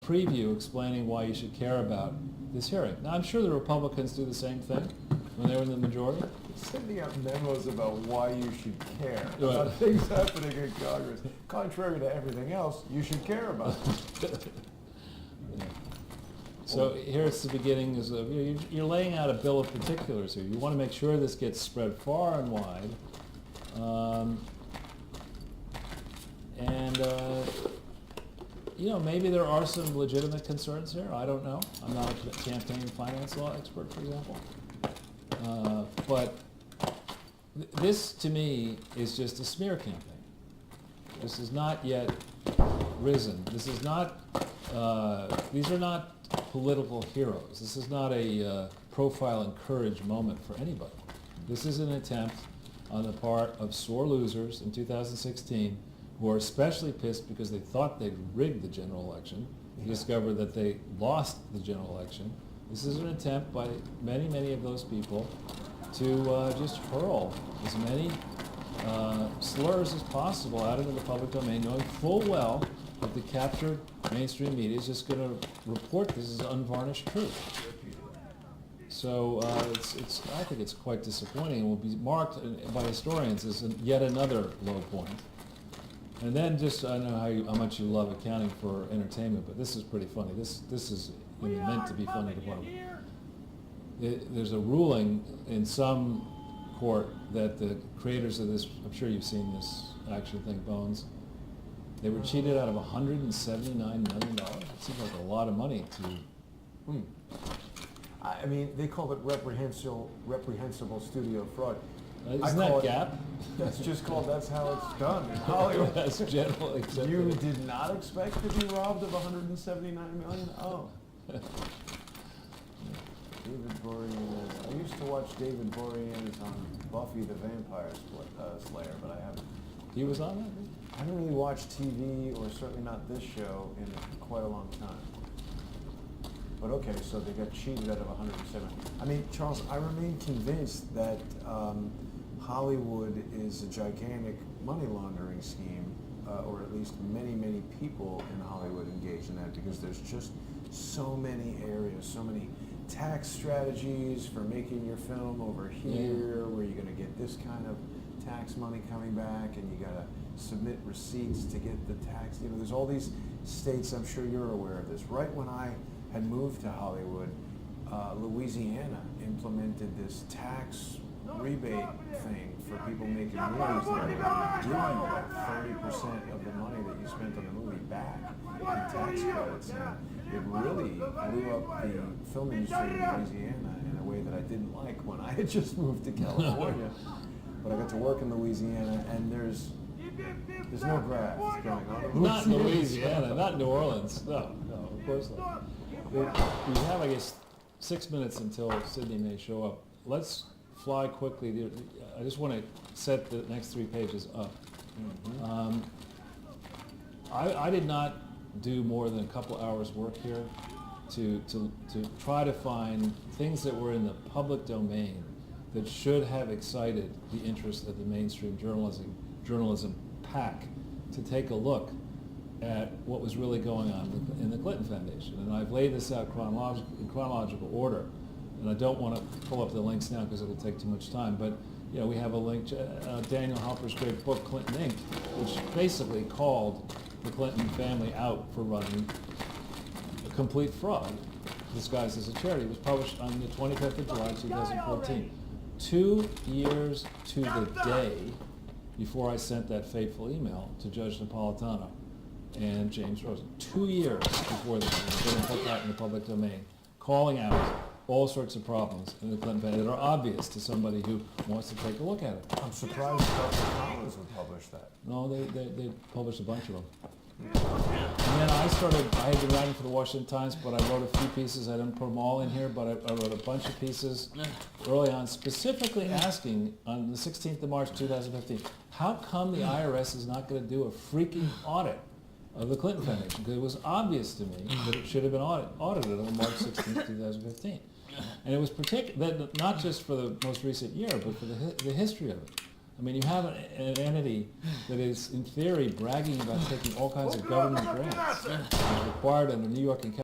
preview explaining why you should care about this hearing. Now, I'm sure the Republicans do the same thing when they were in the majority. Sending out memos about why you should care Right. about things happening in Congress. Contrary to everything else, you should care about it. Yeah. So here it's the beginning. You're laying out a bill of particulars here. You want to make sure this gets spread far and wide. Maybe there are some legitimate concerns here. I don't know. I'm not a campaign finance law expert, for example. But this, to me, is just a smear campaign. This is not yet risen. This is not, these are not political heroes. This is not a profile and courage moment for anybody. This is an attempt on the part of sore losers in 2016 who are especially pissed because they thought they'd rigged the general election. They discovered that they lost the general election. This is an attempt by many, many of those people to just hurl as many slurs as possible out into the public domain, knowing full well that the captured mainstream media is just going to report this as unvarnished truth. So I think it's quite disappointing and will be marked by historians as yet another low point. And then I don't know how much you love accounting for entertainment, but this is pretty funny. This is meant to be funny to one. There's a ruling in some court that the creators of this, I'm sure you've seen this action thing, Bones, they were cheated out of $179 million. It seems like a lot of money to... I mean, they call it reprehensible studio fraud. Isn't that GAAP? That's how it's done in Hollywood. That's generally accepted. You did not expect to be robbed of $179 million? Oh. David Boreanaz. I used to watch David Boreanaz on Buffy the Vampire Slayer, but I haven't. He was on that? I haven't really watched TV, or certainly not this show, in quite a long time. But okay, so they got cheated out of 107. I mean, Charles, I remain convinced that Hollywood is a gigantic money laundering scheme, or at least many, many people in Hollywood engage in that, because there's just so many areas, so many tax strategies for making your film over here, where you're going to get this kind of tax money coming back, and you got to submit receipts to get the tax. You know, there's all these states, I'm sure you're aware of this. Right when I had moved to Hollywood, Louisiana implemented this tax rebate thing for people making movies there. They give you about 30% of the money that you spent on the movie back in tax credits. And it really blew up the film industry in Louisiana in a way that I didn't like when I had just moved to California. But I got to work in Louisiana, and there's no graft going on. Not in Louisiana, not New Orleans. No, of course not. We have, I guess, 6 minutes until Sydney may show up. Let's fly quickly. I just want to set the next 3 pages up. I did not do more than a couple hours work here to try to find things that were in the public domain that should have excited the interest of the mainstream journalism pack to take a look at what was really going on in the Clinton Foundation. And I've laid this out in chronological order. And I don't want to pull up the links now because it'll take too much time. But we have a link to Daniel Halper's great book, Clinton Inc., which basically called the Clinton family out for running a complete fraud disguised as a charity. It was published on the 25th of July, 2014. 2 years to the day before I sent that fateful email to Judge Napolitano and James Rosen. 2 years before they put that in the public domain, calling out all sorts of problems in the Clinton family that are obvious to somebody who wants to take a look at it. I'm surprised Dr. Collins would publish that. No, they published a bunch of them. And then I had been writing for the Washington Times, but I wrote a few pieces. I didn't put them all in here, but I wrote a bunch of pieces early on, specifically asking on the 16th of March, 2015, how come the IRS is not going to do a freaking audit of the Clinton Foundation? Because it was obvious to me that it should have been audited on March 16th, 2015. And it was not just for the most recent year, but for the history of it. I mean, you have an entity that is, in theory, bragging about taking all kinds of government grants as required under New York and